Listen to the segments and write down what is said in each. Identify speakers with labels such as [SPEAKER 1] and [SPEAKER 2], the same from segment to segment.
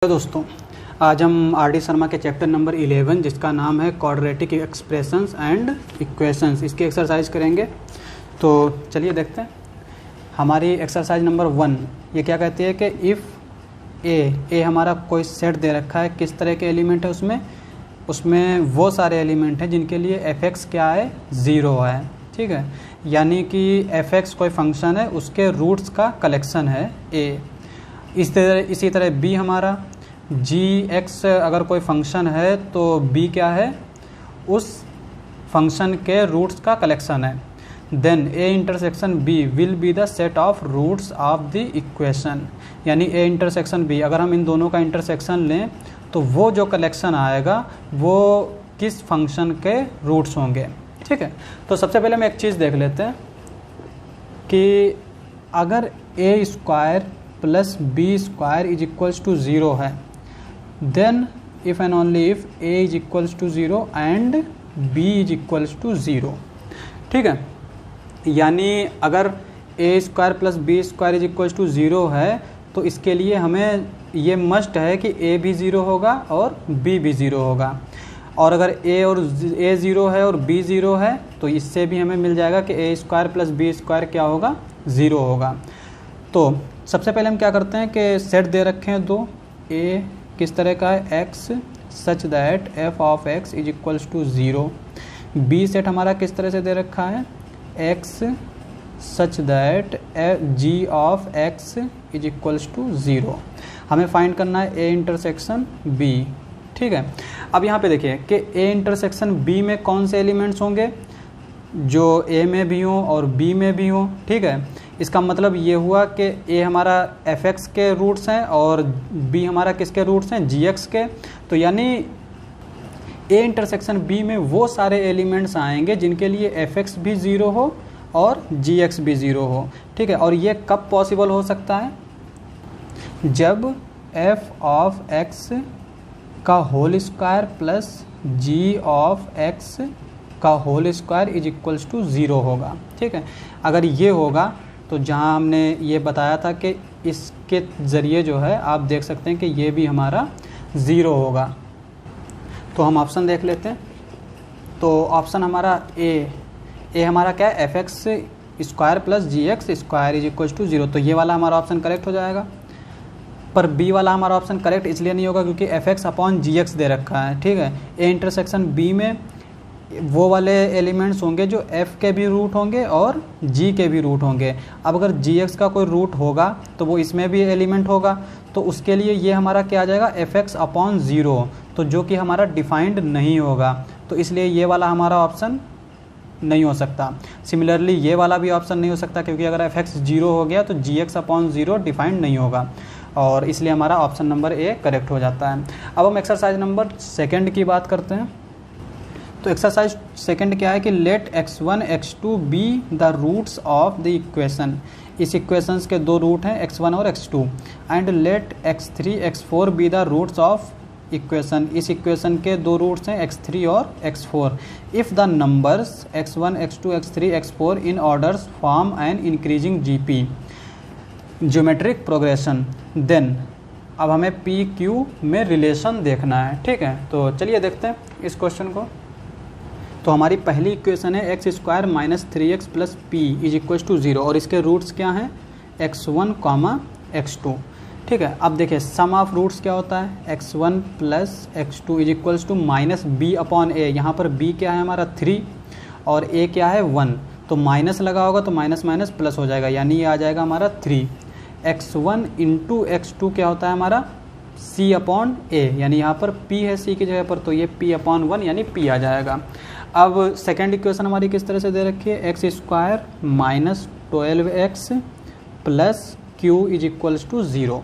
[SPEAKER 1] तो दोस्तों, आज हम आर डी शर्मा के चैप्टर नंबर 11 जिसका नाम है क्वाड्रेटिक एक्सप्रेशंस एंड इक्वेशंस, इसकी एक्सरसाइज करेंगे। तो चलिए देखते हैं। हमारी एक्सरसाइज नंबर 1 ये क्या कहती है कि इफ़ ए हमारा कोई सेट दे रखा है, किस तरह के एलिमेंट है उसमें वो सारे एलिमेंट हैं जिनके लिए एफ एक्स क्या है, 0 है। ठीक है, यानी कि एफ एक्स कोई फंक्शन है, उसके रूट्स का कलेक्शन है ए। इसी तरह बी हमारा जी एक्स अगर कोई फंक्शन है तो बी क्या है, उस फंक्शन के रूट्स का कलेक्शन है। Then A intersection B will be the set of roots of the equation, यानी ए इंटरसेक्शन बी अगर हम इन दोनों का इंटरसेक्शन लें तो वो जो कलेक्शन आएगा वो किस फंक्शन के रूट्स होंगे। ठीक है, तो सबसे पहले हम एक चीज़ देख लेते हैं कि अगर A square plus B square is equals to 0 है, then if and only if A is equals to 0 and B is equals to 0। ठीक है, यानी अगर A square plus B square is equals to 0 है तो इसके लिए हमें ये मस्ट है कि ए भी 0 होगा और बी भी 0 होगा। और अगर ए 0 है और बी 0 है तो इससे भी हमें मिल जाएगा कि ए स्क्वायर प्लस बी स्क्वायर क्या होगा, 0 होगा। तो सबसे पहले हम क्या करते हैं कि सेट दे रखे हैं दो, ए किस तरह का है, x such that f of x is equals to 0। B set हमारा किस तरह से दे रखा है, x such that g of x is equals to 0। हमें फाइंड करना है ए इंटरसेक्शन बी। ठीक है, अब यहाँ पे देखिए कि ए इंटरसेक्शन बी में कौन से एलिमेंट्स होंगे, जो ए में भी हों और बी में भी हों। ठीक है, इसका मतलब ये हुआ कि ए हमारा एफ एक्स के रूट्स हैं और बी हमारा किसके रूट्स हैं, जी एक्स के। तो यानी ए इंटरसेक्शन बी में वो सारे एलिमेंट्स आएंगे जिनके लिए एफ एक्स भी 0 हो और जी एक्स भी 0 हो। ठीक है, और ये कब पॉसिबल हो सकता है, जब एफ ऑफ एक्स का whole square plus G of X का whole square is equals to 0 होगा। ठीक है, अगर ये होगा तो जहाँ हमने ये बताया था कि इसके ज़रिए जो है आप देख सकते हैं कि ये भी हमारा 0 होगा। तो हम ऑप्शन देख लेते हैं। तो ऑप्शन हमारा ए हमारा क्या है, f x square plus g x square is equals to 0। तो ये वाला हमारा ऑप्शन करेक्ट हो जाएगा। पर बी वाला हमारा ऑप्शन करेक्ट इसलिए नहीं होगा क्योंकि एफ एक्स अपॉन जी एक्स दे रखा है। ठीक है, ए इंटरसेक्शन बी में वो वाले एलिमेंट्स होंगे जो f के भी रूट होंगे और g के भी रूट होंगे। अब अगर gx का कोई रूट होगा तो वो इसमें भी एलिमेंट होगा, तो उसके लिए ये हमारा क्या आ जाएगा, fx अपॉन 0, तो जो कि हमारा डिफाइंड नहीं होगा। तो इसलिए ये वाला हमारा ऑप्शन नहीं हो सकता। सिमिलरली ये वाला भी ऑप्शन नहीं हो सकता क्योंकि अगर fx 0 हो गया तो gx अपॉन 0 डिफाइंड नहीं होगा, और इसलिए हमारा ऑप्शन नंबर ए करेक्ट हो जाता है। अब हम एक्सरसाइज नंबर 2 की बात करते हैं। तो एक्सरसाइज 2 क्या है कि let x1 x2 be the roots of the equation. इस इक्वेशंस के दो रूट हैं x1 और x2, and let x3 x4 be the roots of equation. इस इक्वेशन के दो रूट्स हैं x3 और x4। If the numbers x1 x2 x3 x4 in orders form an increasing GP geometric progression, then अब हमें PQ में relation देखना है। ठीक है, तो चलिए देखते हैं इस क्वेश्चन को। तो हमारी पहली इक्वेशन है x square minus 3x plus p is equal to 0, और इसके रूट्स क्या हैं, x1 कॉमा x2। ठीक है, अब देखिए सम ऑफ रूट्स क्या होता है, x1 plus x2 is equals to minus B upon A. यहाँ पर b क्या है हमारा 3 और a क्या है 1, तो माइनस लगा होगा तो माइनस माइनस प्लस हो जाएगा, यानी ये आ जाएगा हमारा 3। x1 इंटू x2 क्या होता है हमारा c अपॉन ए, यानी यहाँ पर p है c की जगह पर, तो ये p अपॉन 1 यानी p आ जाएगा। अब सेकेंड इक्वेशन हमारी किस तरह से दे रखी है, x square minus 12x plus q is equals to 0।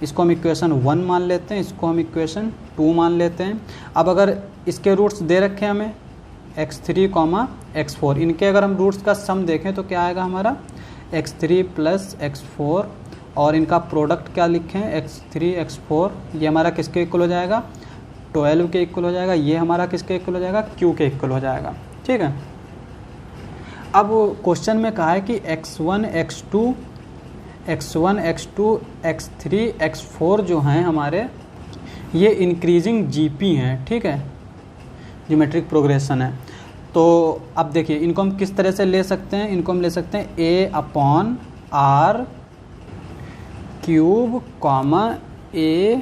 [SPEAKER 1] इसको हम इक्वेशन 1 मान लेते हैं, इसको हम इक्वेशन 2 मान लेते हैं। अब अगर इसके रूट्स दे रखे हैं हमें x3 कॉमा x4, इनके अगर हम रूट्स का सम देखें तो क्या आएगा हमारा x3 प्लस x4, और इनका प्रोडक्ट क्या लिखें x3 x4, ये हमारा किसके इक्वल हो जाएगा, 12 के इक्वल हो जाएगा। ये हमारा किसके इक्वल हो जाएगा, Q के इक्वल हो जाएगा। ठीक है, अब क्वेश्चन में कहा है कि x1 x2 x3 x4 जो हैं हमारे ये इंक्रीजिंग जीपी हैं, ठीक है, ज्योमेट्रिक प्रोग्रेशन है। तो अब देखिए इनको हम किस तरह से ले सकते हैं, इनको हम ले सकते हैं a upon r cube comma a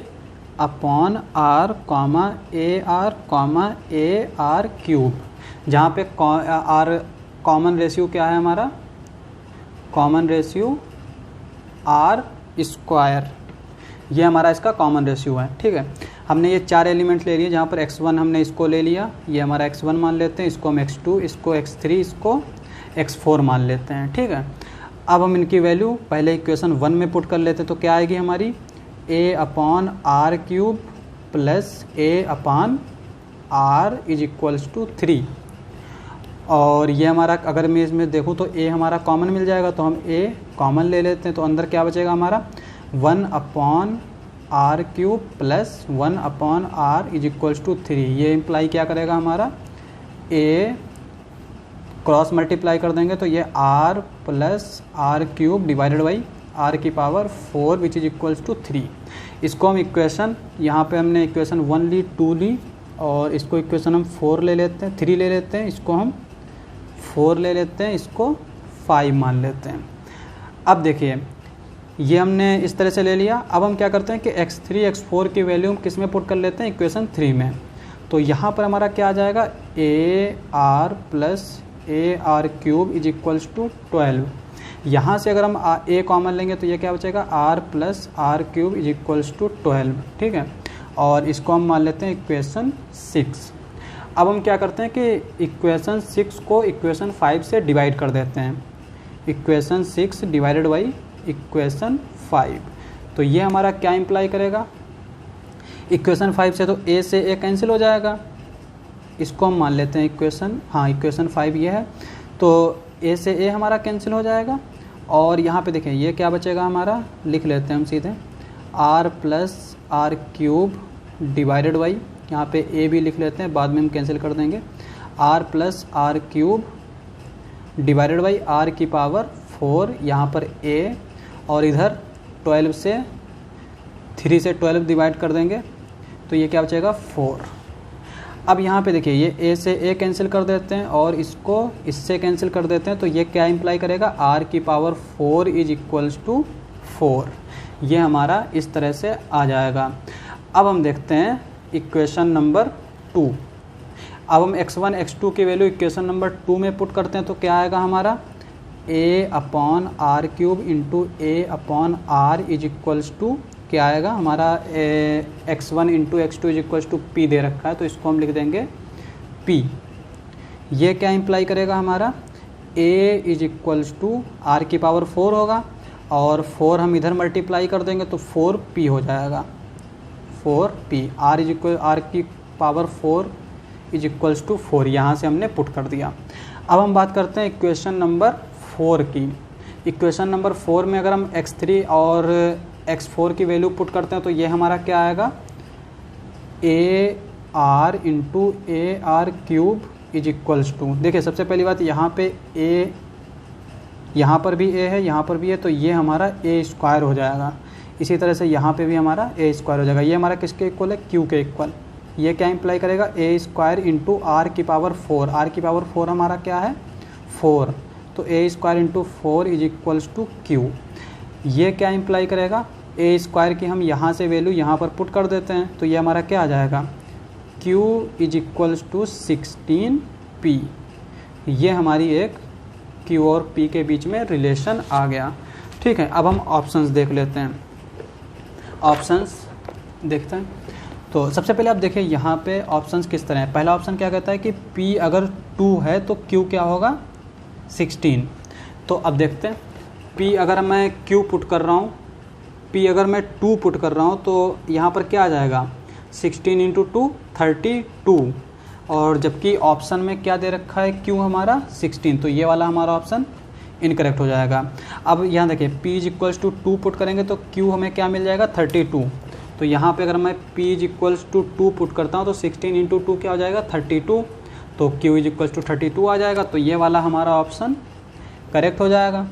[SPEAKER 1] upon r comma a r cube, जहाँ पे आर कॉमन रेशियो क्या है हमारा, कॉमन रेशियो आर स्क्वायर, ये हमारा इसका कॉमन रेशियो है, ठीक है। हमने ये 4 एलिमेंट ले लिए, जहाँ पर x1 हमने इसको ले लिया, ये हमारा x1 मान लेते हैं, इसको हम x2, इसको x3, इसको x4 मान लेते हैं, ठीक है। अब हम इनकी वैल्यू पहले इक्वेशन 1 में पुट कर लेते हैं, तो क्या आएगी हमारी a upon r cube plus a upon r is equals to 3। और ये हमारा अगर मैं इसमें देखूँ तो a हमारा कॉमन मिल जाएगा, तो हम a कॉमन ले लेते हैं, तो अंदर क्या बचेगा हमारा 1 upon r cube plus 1 upon r is equals to 3। ये इम्प्लाई क्या करेगा हमारा, a क्रॉस मल्टीप्लाई कर देंगे तो ये r plus r cube divided by r की power 4 which is equals to 3। इसको हम इक्वेशन, यहाँ पे हमने इक्वेशन 1 ली, 2 ली, और इसको इक्वेशन हम 4 ले लेते हैं, 3 ले लेते हैं, इसको हम 4 ले लेते हैं, इसको 5 मान लेते हैं। अब देखिए ये हमने इस तरह से ले लिया। अब हम क्या करते हैं कि x3 x4 की वैल्यू हम किस में पुट कर लेते हैं, इक्वेशन 3 में। तो यहाँ पर हमारा क्या आ जाएगा, a r plus a r cube is equals to 12। यहाँ से अगर हम a कॉमन लेंगे तो ये क्या बचेगा, r plus r cube is equals to 12, ठीक है। और इसको हम मान लेते हैं इक्वेशन 6। अब हम क्या करते हैं कि इक्वेशन 6 को इक्वेशन 5 से डिवाइड कर देते हैं, इक्वेशन 6 डिवाइडेड बाई इक्वेशन 5। तो ये हमारा क्या इम्प्लाई करेगा, इक्वेशन 5 से तो a से a कैंसिल हो जाएगा, इसको हम मान लेते हैं इक्वेशन, हाँ इक्वेशन 5 ये है, तो a से a हमारा कैंसिल हो जाएगा। और यहाँ पे देखें ये क्या बचेगा हमारा, लिख लेते हैं हम सीधे, r plus r cube divided by, यहाँ पे a भी लिख लेते हैं, बाद में हम कैंसिल कर देंगे, r plus r cube divided by r की पावर 4, यहाँ पर a, और इधर 12 से 3 से 12 डिवाइड कर देंगे तो ये क्या बचेगा 4। अब यहाँ पे देखिए ये a से a कैंसिल कर देते हैं और इसको इससे कैंसिल कर देते हैं, तो ये क्या इम्प्लाई करेगा, r की पावर 4 इज इक्वल्स टू 4। ये हमारा इस तरह से आ जाएगा। अब हम देखते हैं इक्वेशन नंबर 2। अब हम x1 x2 की वैल्यू इक्वेशन नंबर 2 में पुट करते हैं, तो क्या आएगा हमारा a upon r cube into a upon r is equals to, क्या आएगा हमारा x1 into x2 is equals to p दे रखा है, तो इसको हम लिख देंगे p। ये क्या इम्प्लाई करेगा हमारा, a is equals to r की पावर 4 होगा, और 4 हम इधर मल्टीप्लाई कर देंगे तो 4p हो जाएगा, 4p। r is equal r की पावर 4 इज इक्वल्स टू 4, यहाँ से हमने पुट कर दिया। अब हम बात करते हैं इक्वेशन नंबर 4 की। इक्वेशन नंबर 4 में अगर हम x3 और x4 की वैल्यू पुट करते हैं तो ये हमारा क्या आएगा, a r into a r cube is equals to, देखिए सबसे पहली बात यहाँ पे a, यहाँ पर भी a है, यहाँ पर भी है, तो ये हमारा a स्क्वायर हो जाएगा। इसी तरह से यहाँ पे भी हमारा a स्क्वायर हो जाएगा। ये हमारा किसके इक्वल है, q के इक्वल। ये क्या इम्प्लाई करेगा, a स्क्वायर इंटू आर की पावर 4, आर की पावर 4 हमारा क्या है 4, तो a square into 4 is equals to q। ये क्या इम्प्लाई करेगा, a स्क्वायर की हम यहाँ से वैल्यू यहाँ पर पुट कर देते हैं, तो ये हमारा क्या आ जाएगा, q is equals to 16p। ये हमारी एक q और p के बीच में रिलेशन आ गया, ठीक है। अब हम ऑप्शंस देख लेते हैं, ऑप्शंस देखते हैं। तो सबसे पहले आप देखिए यहाँ पे ऑप्शंस किस तरह है। पहला ऑप्शन क्या कहता है कि p अगर 2 है तो q क्या होगा 16। तो अब देखते हैं, p अगर मैं q पुट कर रहा हूँ, p अगर मैं 2 पुट कर रहा हूँ, तो यहाँ पर क्या आ जाएगा 16 इंटू 2 32, और जबकि ऑप्शन में क्या दे रखा है q हमारा 16, तो ये वाला हमारा ऑप्शन इनकरेक्ट हो जाएगा। अब यहाँ देखिए p is equals to 2 put करेंगे तो q हमें क्या मिल जाएगा 32। तो यहाँ पे अगर मैं p is equals to 2 put करता हूँ तो 16 इंटू 2 क्या हो जाएगा 32, तो q इज इक्वल्स टू 32 आ जाएगा। तो ये वाला हमारा ऑप्शन करेक्ट हो जाएगा।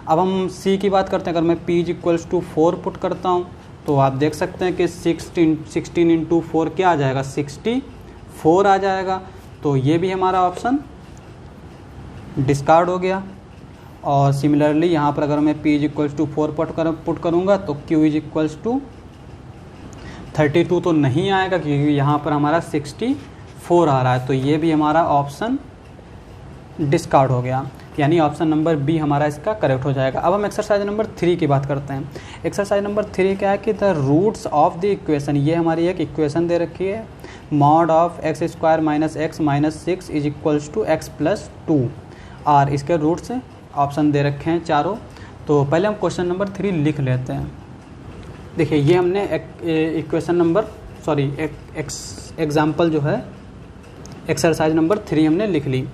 [SPEAKER 1] अब हम c की बात करते हैं, अगर मैं p is equals to 4 put करता हूँ तो आप देख सकते हैं कि 16 इंटू 4 क्या आ जाएगा, 64 आ जाएगा। तो ये भी हमारा ऑप्शन डिस्कार्ड हो गया। और सिमिलरली यहाँ पर अगर मैं p is equals to 4 put करूँगा तो q इज इक्वल्स टू 32 तो नहीं आएगा, क्योंकि यहाँ पर हमारा 64 आ रहा है। तो ये भी हमारा ऑप्शन डिस्कार्ड हो गया, यानी ऑप्शन नंबर बी हमारा इसका करेक्ट हो जाएगा। अब हम एक्सरसाइज नंबर 3 की बात करते हैं। एक्सरसाइज नंबर 3 क्या है कि the roots of the equation, ये हमारी एक इक्वेशन दे रखी है, mod of x square minus x minus 6 is equals to x plus 2 r. इसके रूट्स ऑप्शन दे रखे हैं चारों। तो पहले हम क्वेश्चन नंबर 3 लिख लेते हैं। देखिए ये हमने इक्वेशन नंबर एग्जाम्पल जो है एक्सरसाइज नंबर 3 हमने लिख ली।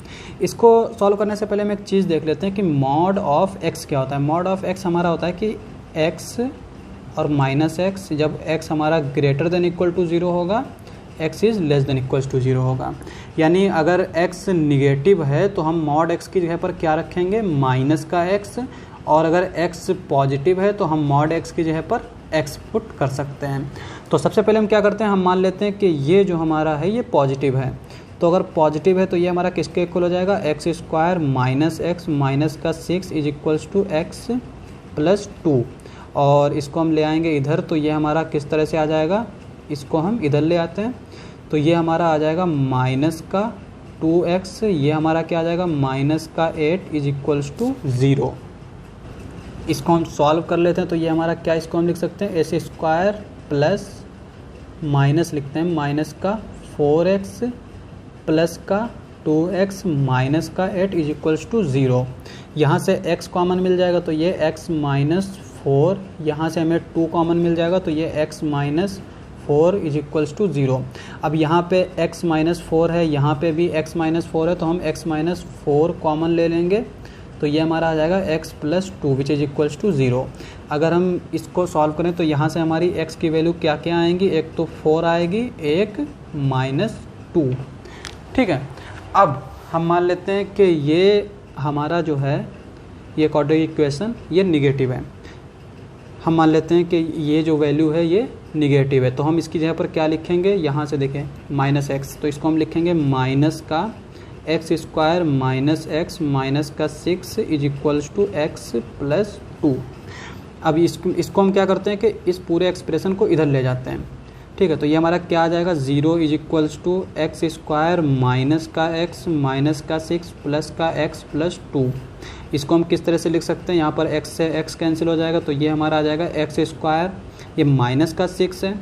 [SPEAKER 1] इसको सॉल्व करने से पहले हम एक चीज़ देख लेते हैं कि मॉड ऑफ एक्स क्या होता है। मॉड ऑफ एक्स हमारा होता है कि एक्स और माइनस एक्स, जब एक्स हमारा ग्रेटर देन इक्वल टू 0 होगा, x is less than equal to 0 होगा। यानी अगर एक्स निगेटिव है तो हम मॉड एक्स की जगह पर क्या रखेंगे, माइनस का एक्स, और अगर एक्स पॉजिटिव है तो हम मॉड एक्स की जगह पर एक्स पुट कर सकते हैं। तो सबसे पहले हम क्या करते हैं, हम मान लेते हैं कि ये जो हमारा है ये पॉजिटिव है। तो अगर पॉजिटिव है तो ये हमारा किसके इक्वल हो जाएगा, x square minus x minus का 6 is equals to x plus 2। और इसको हम ले आएंगे इधर, तो ये हमारा किस तरह से आ जाएगा, इसको हम इधर ले आते हैं तो ये हमारा आ जाएगा माइनस का 2x, ये हमारा क्या आ जाएगा माइनस का 8 इज इक्वल्स टू 0। इसको हम सॉल्व कर लेते हैं तो ये हमारा क्या, इसको हम लिख सकते हैं एस स्क्वायर प्लस माइनस लिखते हैं माइनस का 4x प्लस का 2x माइनस का 8 इज इक्वल्स टू 0। यहाँ से x कॉमन मिल जाएगा तो ये x माइनस 4, यहाँ से हमें 2 कॉमन मिल जाएगा तो ये x minus 4 is equals to 0। अब यहाँ पे x माइनस 4 है, यहाँ पे भी x माइनस 4 है, तो हम x माइनस 4 कॉमन ले लेंगे तो ये हमारा आ जाएगा x plus 2 which is equals to 0। अगर हम इसको सॉल्व करें तो यहाँ से हमारी x की वैल्यू क्या क्या आएंगी, एक तो 4 आएगी, एक माइनस 2। ठीक है, अब हम मान लेते हैं कि ये हमारा जो है ये क्वाड्रेटिक इक्वेशन ये निगेटिव है। हम मान लेते हैं कि ये जो वैल्यू है ये निगेटिव है, तो हम इसकी जगह पर क्या लिखेंगे, यहाँ से देखें माइनस एक्स, तो इसको हम लिखेंगे माइनस का x square minus x minus का 6 is equals to x plus 2। अब इसको हम क्या करते हैं कि इस पूरे एक्सप्रेशन को इधर ले जाते हैं। ठीक है, तो ये हमारा क्या आ जाएगा, 0 is equals to x square minus का एक्स माइनस का 6 प्लस का एक्स प्लस 2। इसको हम किस तरह से लिख सकते हैं, यहाँ पर x से x कैंसिल हो जाएगा तो ये हमारा आ जाएगा एक्स स्क्वायर, ये माइनस का 6 है,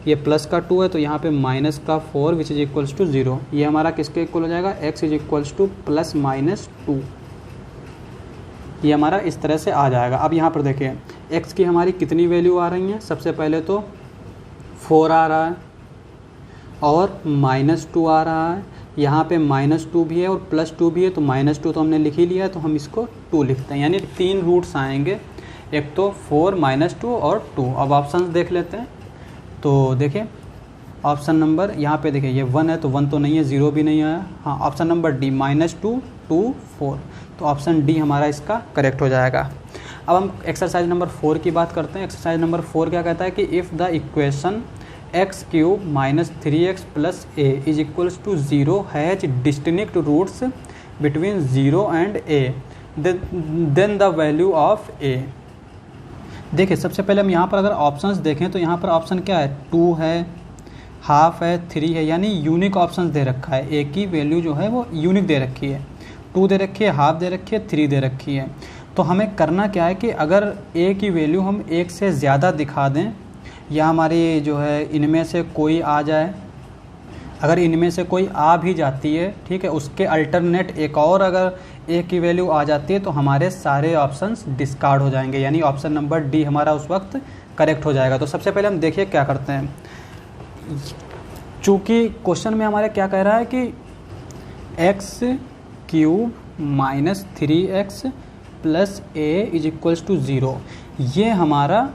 [SPEAKER 1] ये प्लस का 2 है, तो यहाँ पे माइनस का 4 विच इज इक्वल्स टू 0। ये हमारा किसके इक्वल हो जाएगा, x is equals two plus minus 2। ये हमारा इस तरह से आ जाएगा। अब यहाँ पर देखिए x की हमारी कितनी वैल्यू आ रही हैं, सबसे पहले तो 4 आ रहा है और माइनस 2 आ रहा है, यहाँ पे माइनस 2 भी है और प्लस 2 भी है, तो माइनस 2 तो हमने लिख ही लिया है, तो हम इसको 2 लिखते हैं, यानी 3 रूट्स आएंगे, एक तो 4 माइनस 2 और 2। अब ऑप्शन देख लेते हैं, तो देखिए ऑप्शन नंबर यहाँ पे देखिए ये 1 है तो 1 तो नहीं है, 0 भी नहीं आया। हाँ, ऑप्शन नंबर डी माइनस 2 2 4, तो ऑप्शन डी हमारा इसका करेक्ट हो जाएगा। अब हम एक्सरसाइज नंबर 4 की बात करते हैं। एक्सरसाइज नंबर 4 क्या कहता है कि if the equation X cube minus 3x plus A is equals to 0 has distinct roots between 0 and A, then the value of A. देखिए सबसे पहले हम यहाँ पर अगर ऑप्शंस देखें तो यहाँ पर ऑप्शन क्या है, 2 है, हाफ है, 3 है, यानी यूनिक ऑप्शंस दे रखा है। ए की वैल्यू जो है वो यूनिक दे रखी है, 2 दे रखी है, हाफ दे रखी है, 3 दे रखी है। तो हमें करना क्या है कि अगर ए की वैल्यू हम 1 से ज़्यादा दिखा दें या हमारी जो है इनमें से कोई आ जाए, अगर इनमें से कोई आ भी जाती है, ठीक है, उसके अल्टरनेट एक और अगर ए की वैल्यू आ जाती है तो हमारे सारे ऑप्शंस डिस्कार्ड हो जाएंगे, यानी ऑप्शन नंबर डी हमारा उस वक्त करेक्ट हो जाएगा। तो सबसे पहले हम देखिए क्या करते हैं, चूँकि क्वेश्चन में हमारे क्या कह रहा है कि x cube minus 3x plus A is equals to 0, ये हमारा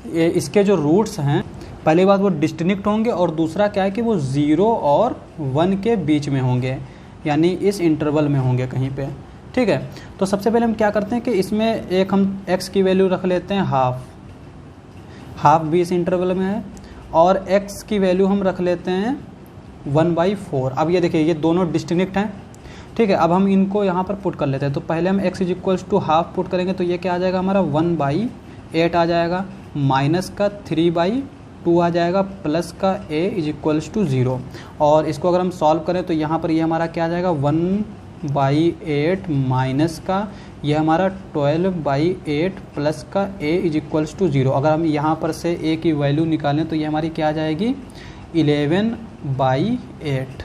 [SPEAKER 1] इसके जो रूट्स हैं, पहली बात वो डिस्टिंक्ट होंगे और दूसरा क्या है कि वो 0 और 1 के बीच में होंगे, यानी इस इंटरवल में होंगे कहीं पे। ठीक है, तो सबसे पहले हम क्या करते हैं कि इसमें एक हम x की वैल्यू रख लेते हैं हाफ भी इस इंटरवल में है, और x की वैल्यू हम रख लेते हैं 1/4। अब ये देखिए ये दोनों डिस्टिंक्ट हैं, ठीक है। अब हम इनको यहाँ पर पुट कर लेते हैं। तो पहले हम x = हाफ पुट करेंगे, तो ये क्या आ जाएगा हमारा 1/8 आ जाएगा, माइनस का 3/2 आ जाएगा, प्लस का a = 0। और इसको अगर हम सॉल्व करें तो यहाँ पर ये हमारा क्या आ जाएगा 1/8 माइनस का ये हमारा 12/8 प्लस का a = 0। अगर हम यहाँ पर से a की वैल्यू निकालें तो ये हमारी क्या आ जाएगी 11/8,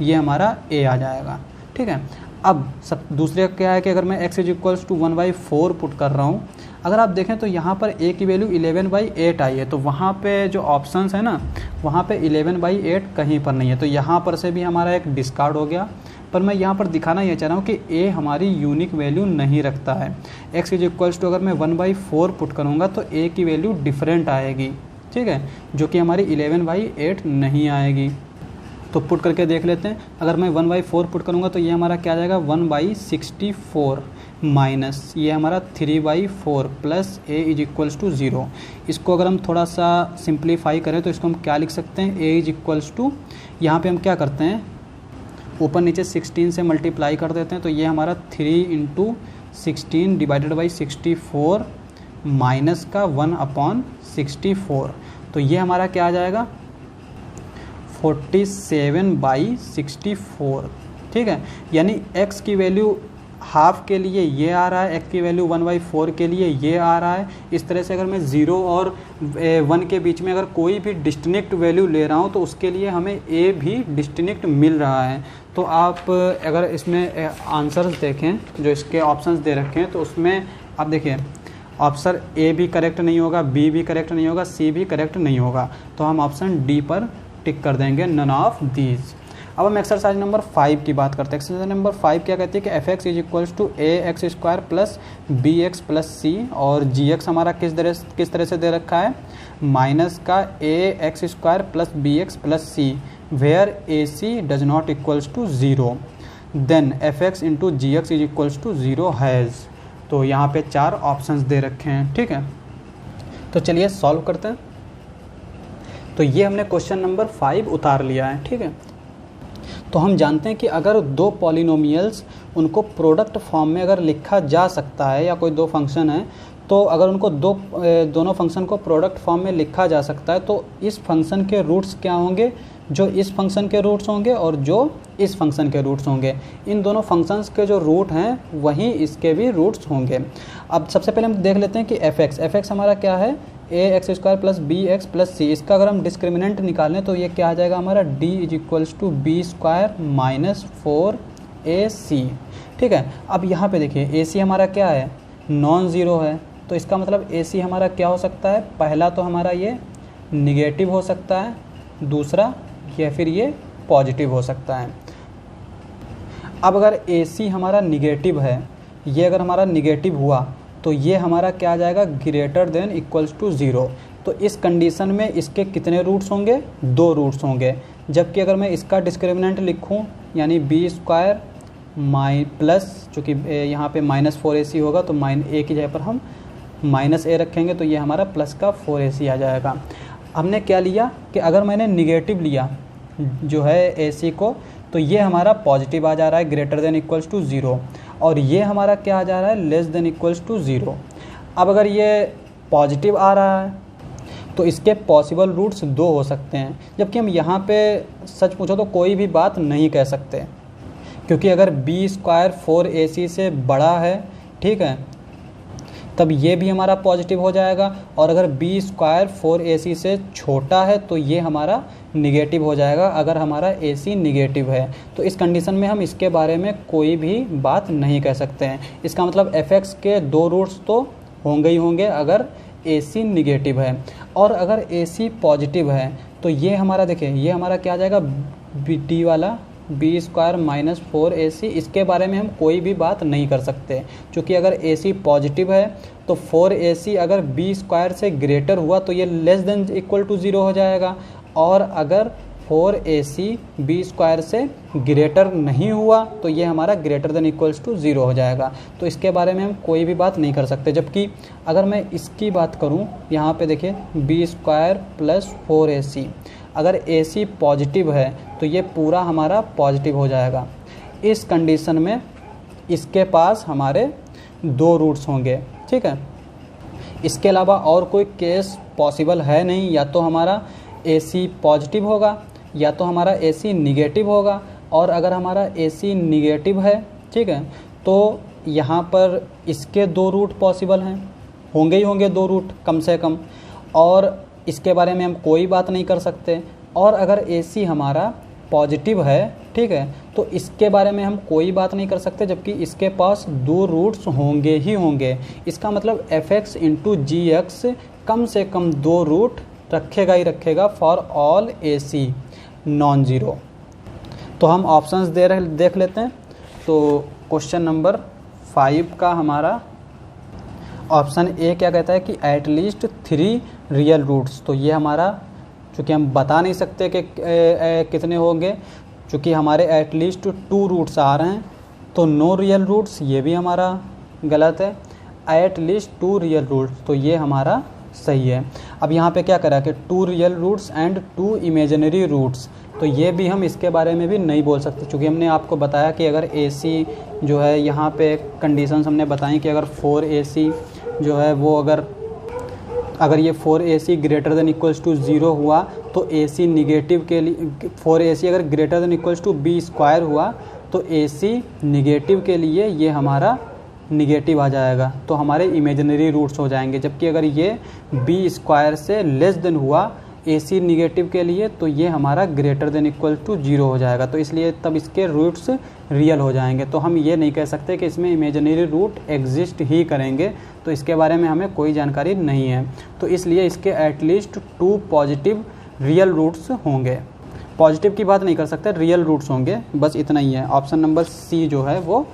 [SPEAKER 1] ये हमारा a आ जाएगा, ठीक है। अब सब दूसरे क्या है कि अगर मैं x = 1/4 पुट कर रहा हूँ, अगर आप देखें तो यहाँ पर a की वैल्यू 11/8 आई है, तो वहाँ पे जो ऑप्शंस है ना वहाँ पे 11/8 कहीं पर नहीं है, तो यहाँ पर से भी हमारा एक डिस्कार्ड हो गया। पर मैं यहाँ पर दिखाना ये चाह रहा हूँ कि a हमारी यूनिक वैल्यू नहीं रखता है। x = अगर मैं 1/4 पुट करूँगा तो a की वैल्यू डिफरेंट आएगी, ठीक है, जो कि हमारी 11/8 नहीं आएगी। तो पुट करके देख लेते हैं। अगर मैं 1/4 पुट करूँगा तो ये हमारा क्या आ जाएगा 1/64 माइनस ये हमारा 3/4 प्लस a = 0। इसको अगर हम थोड़ा सा सिंप्लीफाई करें तो इसको हम क्या लिख सकते हैं, a = यहाँ पे हम क्या करते हैं ऊपर नीचे 16 से मल्टीप्लाई कर देते हैं, तो ये हमारा 3 × 16 / 64 माइनस का 1/64, तो ये हमारा क्या आ जाएगा 47/64, ठीक है। यानी x की वैल्यू हाफ के लिए ये आ रहा है, x की वैल्यू 1/4 के लिए ये आ रहा है। इस तरह से अगर मैं 0 और 1 के बीच में अगर कोई भी डिस्टिंक्ट वैल्यू ले रहा हूँ तो उसके लिए हमें a भी डिस्टिंक्ट मिल रहा है। तो आप अगर इसमें आंसर्स देखें जो इसके ऑप्शंस दे रखे हैं तो उसमें आप देखिए ऑप्शन a भी करेक्ट नहीं होगा, b भी करेक्ट नहीं होगा, c भी करेक्ट नहीं होगा, तो हम ऑप्शन d पर टिक कर देंगे, नन ऑफ दीज। अब हम एक्सरसाइज नंबर 5 की बात करते हैं। एक्सरसाइज नंबर 5 क्या कहती है कि fx = ax² plus bx plus c, और gx हमारा किस तरह से दे रखा है माइनस का ax² plus bx plus c, where ac does not equals to 0, then fx into gx = 0 has. तो यहाँ पे 4 ऑप्शंस दे रखे हैं, ठीक है। तो चलिए सॉल्व करते हैं। तो ये हमने क्वेश्चन नंबर 5 उतार लिया है, ठीक है। तो हम जानते हैं कि अगर दो पॉलिनोमियल्स उनको प्रोडक्ट फॉर्म में अगर लिखा जा सकता है, या कोई दो फंक्शन है तो अगर उनको दोनों फंक्शन को प्रोडक्ट फॉर्म में लिखा जा सकता है तो इस फंक्शन के रूट्स क्या होंगे, जो इस फंक्शन के रूट्स होंगे और जो इस फंक्शन के रूट्स होंगे। इन दोनों फंक्शंस के जो रूट हैं वहीं इसके भी रूट्स होंगे। अब सबसे पहले हम देख लेते हैं कि fx हमारा क्या है ax² plus bx plus c। इसका अगर हम डिस्क्रिमिनेंट निकालें तो ये क्या आ जाएगा हमारा d = b² माइनस 4ac, ठीक है। अब यहाँ पे देखिए ac हमारा क्या है नॉन ज़ीरो है, तो इसका मतलब ac हमारा क्या हो सकता है, पहला तो हमारा ये निगेटिव हो सकता है, दूसरा या फिर ये पॉजिटिव हो सकता है। अब अगर ac हमारा निगेटिव है, ये अगर हमारा निगेटिव हुआ तो ये हमारा क्या आ जाएगा ग्रेटर देन इक्वल्स टू 0। तो इस कंडीशन में इसके कितने रूट्स होंगे, 2 रूट्स होंगे। जबकि अगर मैं इसका डिस्क्रिमिनेंट लिखूं यानी b² प्लस, चूँकि यहाँ पे माइनस 4ac होगा तो a की जगह पर हम माइनस a रखेंगे, तो ये हमारा प्लस का 4ac आ जाएगा। हमने क्या लिया कि अगर मैंने निगेटिव लिया जो है ac को, तो ये हमारा पॉजिटिव आ जा रहा है ग्रेटर देन इक्वल्स टू 0, और ये हमारा क्या आ जा रहा है लेस देन इक्वल्स टू 0। अब अगर ये पॉजिटिव आ रहा है तो इसके पॉसिबल रूट्स 2 हो सकते हैं, जबकि हम यहाँ पे सच पूछो तो कोई भी बात नहीं कह सकते, क्योंकि अगर b² 4ac से बड़ा है, ठीक है, तब ये भी हमारा पॉजिटिव हो जाएगा, और अगर b² 4ac से छोटा है तो ये हमारा निगेटिव हो जाएगा अगर हमारा ac निगेटिव है। तो इस कंडीशन में हम इसके बारे में कोई भी बात नहीं कह सकते हैं। इसका मतलब fx के 2 रूट्स तो होंगे ही होंगे अगर ac निगेटिव है, और अगर ac पॉजिटिव है तो ये हमारा देखिए ये हमारा क्या आ जाएगा bt वाला b² माइनस 4ac, इसके बारे में हम कोई भी बात नहीं कर सकते, क्योंकि अगर ac पॉजिटिव है तो 4ac अगर b² से ग्रेटर हुआ तो ये लेस देन इक्वल टू 0 हो जाएगा, और अगर 4ac बी स्क्वायर से ग्रेटर नहीं हुआ तो ये हमारा ग्रेटर देन इक्वल्स टू 0 हो जाएगा। तो इसके बारे में हम कोई भी बात नहीं कर सकते। जबकि अगर मैं इसकी बात करूँ, यहाँ पे देखिए बी स्क्वायर प्लस 4ac, अगर ac पॉजिटिव है तो ये पूरा हमारा पॉजिटिव हो जाएगा। इस कंडीशन में इसके पास हमारे 2 रूट्स होंगे, ठीक है। इसके अलावा और कोई केस पॉसिबल है नहीं, या तो हमारा AC पॉजिटिव होगा या तो हमारा AC निगेटिव होगा। और अगर हमारा AC निगेटिव है, ठीक है, तो यहाँ पर इसके 2 रूट पॉसिबल हैं, होंगे ही होंगे 2 रूट कम से कम, और इसके बारे में हम कोई बात नहीं कर सकते। और अगर AC हमारा पॉजिटिव है, ठीक है, तो इसके बारे में हम कोई बात नहीं कर सकते, जबकि इसके पास 2 रूट्स होंगे ही होंगे। इसका मतलब fx इंटू gx कम से कम 2 रूट रखेगा ही रखेगा for all AC non zero. तो हम ऑप्शंस देख लेते हैं। तो क्वेश्चन नंबर 5 का हमारा ऑप्शन ए क्या कहता है कि एट लीस्ट 3 रियल रूट्स। तो ये हमारा, चूँकि हम बता नहीं सकते कि कितने होंगे, चूँकि हमारे एट लीस्ट 2 रूट्स आ रहे हैं, तो नो रियल रूट्स ये भी हमारा गलत है। एट लीस्ट 2 रियल रूट्स, तो ये हमारा सही है। अब यहाँ पे क्या करा कि 2 real roots and 2 imaginary roots, तो ये भी हम इसके बारे में भी नहीं बोल सकते, क्योंकि हमने आपको बताया कि अगर AC जो है, यहाँ पे कंडीशंस हमने बताई कि अगर 4AC जो है वो अगर ये 4AC greater than equals to 0 हुआ तो AC निगेटिव के लिए, 4AC अगर greater than equals to b square हुआ तो AC निगेटिव के लिए ये हमारा निगेटिव आ जाएगा, तो हमारे इमेजिनरी रूट्स हो जाएंगे। जबकि अगर ये बी स्क्वायर से लेस देन हुआ AC निगेटिव के लिए तो ये हमारा ग्रेटर देन इक्वल टू 0 हो जाएगा, तो इसलिए तब इसके रूट्स रियल हो जाएंगे। तो हम ये नहीं कह सकते कि इसमें इमेजिनरी रूट एग्जिस्ट ही करेंगे, तो इसके बारे में हमें कोई जानकारी नहीं है। तो इसलिए इसके एटलीस्ट 2 पॉजिटिव रियल रूट्स होंगे। पॉजिटिव की बात नहीं कर सकते, रियल रूट्स होंगे, बस इतना ही है। ऑप्शन नंबर सी जो है वो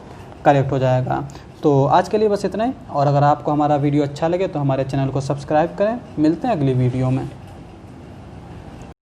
[SPEAKER 1] करेक्ट हो जाएगा। तो आज के लिए बस इतना ही, और अगर आपको हमारा वीडियो अच्छा लगे तो हमारे चैनल को सब्सक्राइब करें। मिलते हैं अगली वीडियो में।